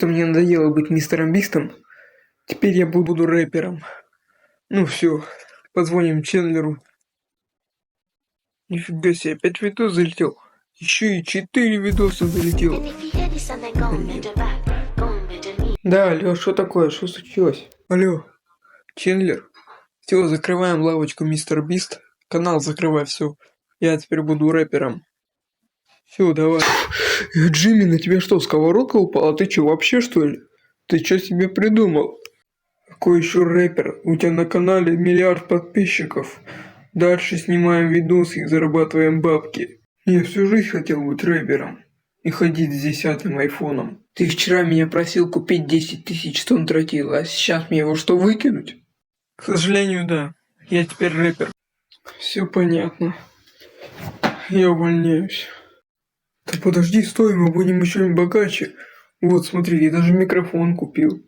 что мне надоело быть мистером Бистом. Теперь я буду рэпером. Ну все, позвоним Чендлеру. Нифига себе, 5 видосов залетел. Еще и 4 видоса залетело. Да, алло, что такое? Что случилось? Алло, Чендлер. Все, закрываем лавочку Мистер Бист. Канал закрывай, все. Я теперь буду рэпером. Все, давай. Джимми, на тебя что, сковородка упала? Ты что, вообще что ли? Ты что себе придумал? Какой еще рэпер? У тебя на канале 1 миллиард подписчиков. Дальше снимаем видосы и зарабатываем бабки. Я всю жизнь хотел быть рэпером. И ходить с 10-м айфоном. Ты вчера меня просил купить 10 тысяч, что он тратил, а сейчас мне его что, выкинуть? К сожалению, да. Я теперь рэпер. Все понятно. Я увольняюсь. Да подожди, стой, мы будем еще богаче. Вот, смотри, я даже микрофон купил.